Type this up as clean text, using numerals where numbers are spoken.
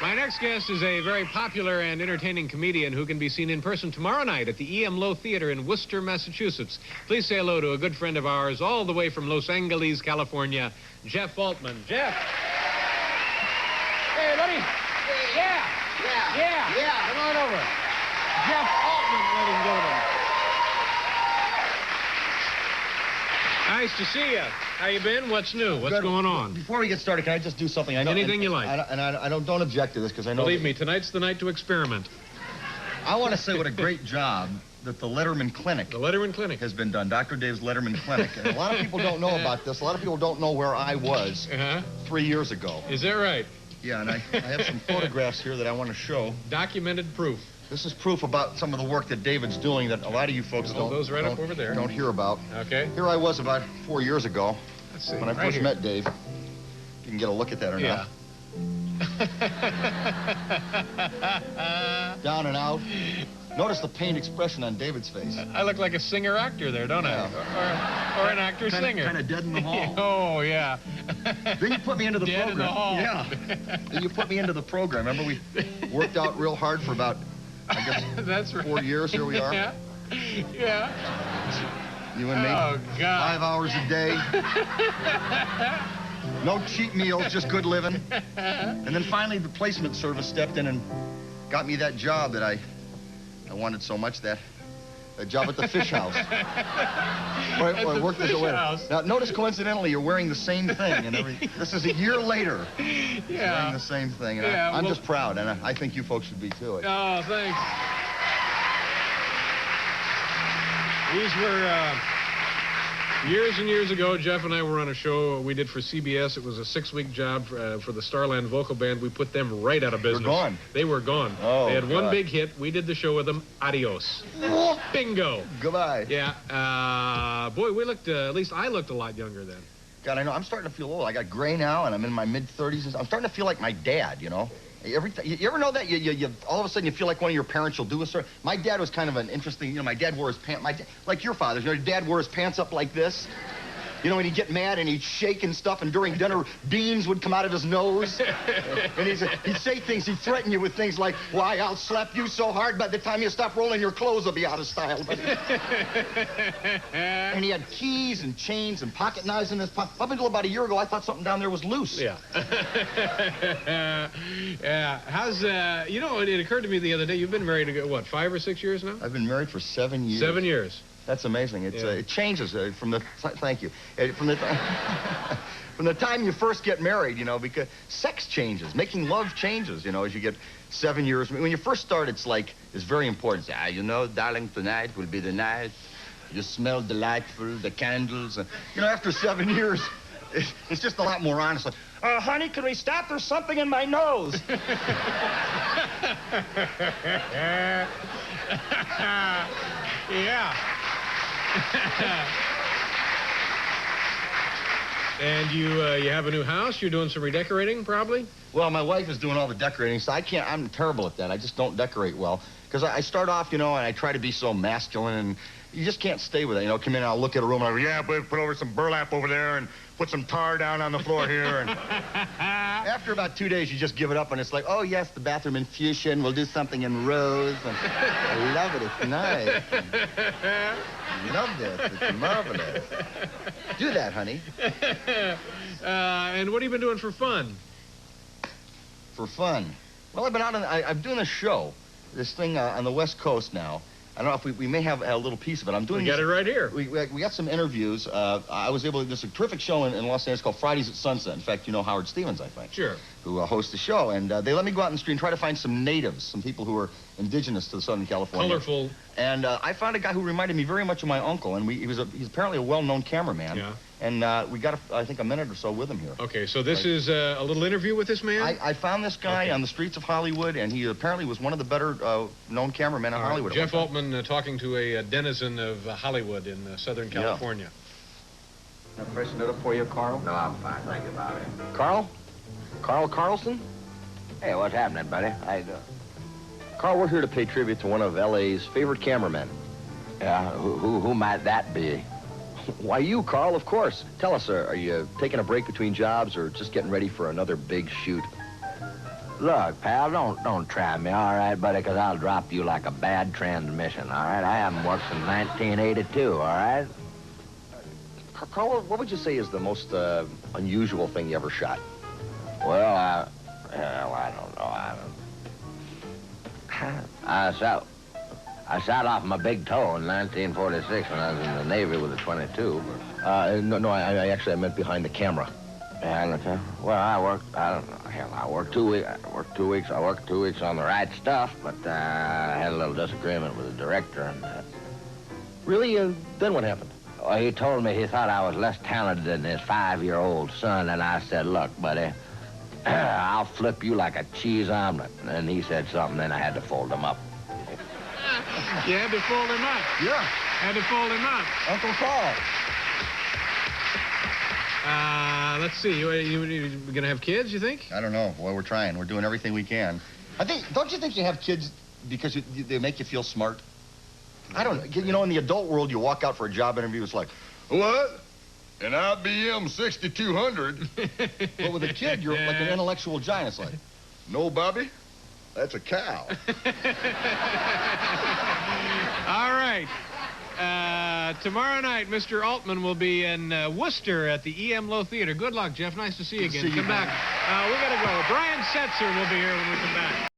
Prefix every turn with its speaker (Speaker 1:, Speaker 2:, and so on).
Speaker 1: My next guest is a very popular and entertaining comedian who can be seen in person tomorrow night at the E.M. Lowe Theater in Worcester, Massachusetts. Please say hello to a good friend of ours all the way from Los Angeles, California, Jeff Altman. Jeff. Hey, buddy. Yeah. Come on over. Jeff Altman, ladies and gentlemen. Nice to see you. How you been? What's new? What's going on?
Speaker 2: Before we get started, can I just do something? I know,
Speaker 1: anything you like.
Speaker 2: I don't object to this because I know.
Speaker 1: Believe me, tonight's the night to experiment.
Speaker 2: I want to say what a great job that the Letterman Clinic.
Speaker 1: The Letterman Clinic
Speaker 2: has been done. Dr. Dave's Letterman Clinic. And a lot of people don't know about this. A lot of people don't know where I was 3 years ago.
Speaker 1: Is that right?
Speaker 2: Yeah, and I have some photographs here that I want to show.
Speaker 1: Documented proof.
Speaker 2: This is proof about some of the work that David's doing that a lot of you folks
Speaker 1: up over there.
Speaker 2: Don't hear about.
Speaker 1: Okay.
Speaker 2: Here I was about 4 years ago.
Speaker 1: Let's see.
Speaker 2: When I first met Dave. You can get a look at that or not. Down and out. Notice the pained expression on David's face.
Speaker 1: I look like a singer-actor there, don't I? Or an actor-singer.
Speaker 2: Kind of dead in the hall.
Speaker 1: Oh, yeah.
Speaker 2: Then you put me into the program.
Speaker 1: Dead in the hall.
Speaker 2: Yeah. Then you put me into the program. Remember, we worked out real hard for about, I guess,
Speaker 1: that's right.
Speaker 2: 4 years. Here we are.
Speaker 1: Yeah.
Speaker 2: You and me.
Speaker 1: Oh, God.
Speaker 2: 5 hours a day. No cheap meals, just good living. And then finally, the placement service stepped in and got me that job that I wanted so much, that job at the fish house.
Speaker 1: At the fish house.
Speaker 2: Now, notice coincidentally, you're wearing the same thing. And this is a year later.
Speaker 1: Yeah.
Speaker 2: Wearing the same thing. And I'm just proud, and I think you folks should be too.
Speaker 1: Oh, thanks. These were years and years ago. Jeff and I were on a show we did for CBS. It was a 6-week job for the Starland Vocal Band. We put them right out of business.
Speaker 2: They're gone.
Speaker 1: They were gone.
Speaker 2: Oh,
Speaker 1: they had one big hit. We did the show with them. Adios. Bingo.
Speaker 2: Goodbye.
Speaker 1: Yeah. Boy, we looked, at least I looked a lot younger then.
Speaker 2: God, I know. I'm starting to feel old. I got gray now, and I'm in my mid-30s. I'm starting to feel like my dad, you know? You ever know that? You all of a sudden you feel like one of your parents will do a sort. My dad was kind of an interesting, you know, my dad wore his pants, like your father's. You know, your dad wore his pants up like this. You know, and he'd get mad and he'd shake and stuff, and during dinner, beans would come out of his nose. And he'd say things, he'd threaten you with things like, why, I'll slap you so hard by the time you stop rolling your clothes will be out of style. And he had keys and chains and pocket knives in his pocket. Up until about a year ago, I thought something down there was loose.
Speaker 1: Yeah. Yeah. How's, you know, it occurred to me the other day, you've been married, what, 5 or 6 years now?
Speaker 2: I've been married for 7 years.
Speaker 1: 7 years.
Speaker 2: That's amazing. It changes from the. Thank you. From the time you first get married, you know, because sex changes, making love changes, you know, as you get 7 years. When you first start, it's very important. You know, darling, tonight will be the night. You smell delightful, the candles. You know, after 7 years, it's just a lot more honest. Like, honey, can we stop? There's something in my nose.
Speaker 1: Yeah. And you have a new house? You're doing some redecorating, probably?
Speaker 2: Well, my wife is doing all the decorating, so I'm terrible at that. I just don't decorate well. Because I start off, you know, and I try to be so masculine, and you just can't stay with it. You know, come in and I'll look at a room, and I'll go, yeah, put over some burlap over there, and put some tar down on the floor here. And after about 2 days, you just give it up, and it's like, oh, yes, the bathroom in fuchsia, we'll do something in rose. And I love it. It's nice. I love this. It's marvelous. Do that, honey.
Speaker 1: And what have you been doing for fun?
Speaker 2: For fun? Well, I've been out I'm doing a show, this thing on the West Coast now. I don't know if we may have a little piece of it. I'm doing.
Speaker 1: We got it right here.
Speaker 2: We got some interviews. I was able to. There's a terrific show in Los Angeles called Fridays at Sunset. In fact, you know Howard Stevens, I think.
Speaker 1: Sure.
Speaker 2: Who hosts the show, and they let me go out in the street and try to find some natives, some people who are indigenous to Southern California.
Speaker 1: Colorful.
Speaker 2: And I found a guy who reminded me very much of my uncle, and he's apparently a well-known cameraman.
Speaker 1: Yeah.
Speaker 2: And we got, I think, a minute or so with him here.
Speaker 1: Okay, so this is a little interview with this man?
Speaker 2: I found this guy on the streets of Hollywood, and he apparently was one of the better known cameramen in Hollywood.
Speaker 1: Jeff Altman talking to a denizen of Hollywood in Southern California.
Speaker 2: Yeah. Fresh note for you, Carl?
Speaker 3: No, I'm fine. Thank you, Bobby.
Speaker 2: Carl? Carl Carlson?
Speaker 3: Hey, what's happening, buddy? How you doing?
Speaker 2: Carl, we're here to pay tribute to one of L.A.'s favorite cameramen.
Speaker 3: Yeah, who might that be?
Speaker 2: Why, you, Carl, of course. Tell us, are you taking a break between jobs or just getting ready for another big shoot?
Speaker 3: Look, pal, don't try me, all right, buddy, because I'll drop you like a bad transmission, all right? I haven't worked since 1982, all right?
Speaker 2: Carl, what would you say is the most unusual thing you ever shot?
Speaker 3: Well, I don't know. I shot off my big toe in 1946 when I was in the Navy with a 22.
Speaker 2: No, I actually meant behind the camera.
Speaker 3: Yeah, okay. Well, I worked 2 weeks. I worked 2 weeks on the right stuff, but I had a little disagreement with the director, and
Speaker 2: Really? Then what happened?
Speaker 3: well, he told me he thought I was less talented than his 5-year-old son, and I said, look, buddy, I'll flip you like a cheese omelet. And he said something, then I had to fold him up.
Speaker 1: You had to fold him up.
Speaker 2: Yeah.
Speaker 1: Had to fold him up.
Speaker 2: Uncle Carl.
Speaker 1: Let's see. You gonna have kids, you think?
Speaker 2: I don't know. Boy, we're trying. We're doing everything we can. Don't you think you have kids because they make you feel smart? I don't know. You know, in the adult world, you walk out for a job interview, it's like, what? An IBM 6200? But with a kid, you're like an intellectual giant. It's like, no, Bobby, that's a cow.
Speaker 1: All right. Tomorrow night, Mr. Altman will be in Worcester at the E.M. Lowe Theater. Good luck, Jeff. Nice to see you again.
Speaker 2: See you,
Speaker 1: Come back. We got to go. Brian Setzer will be here when we come back.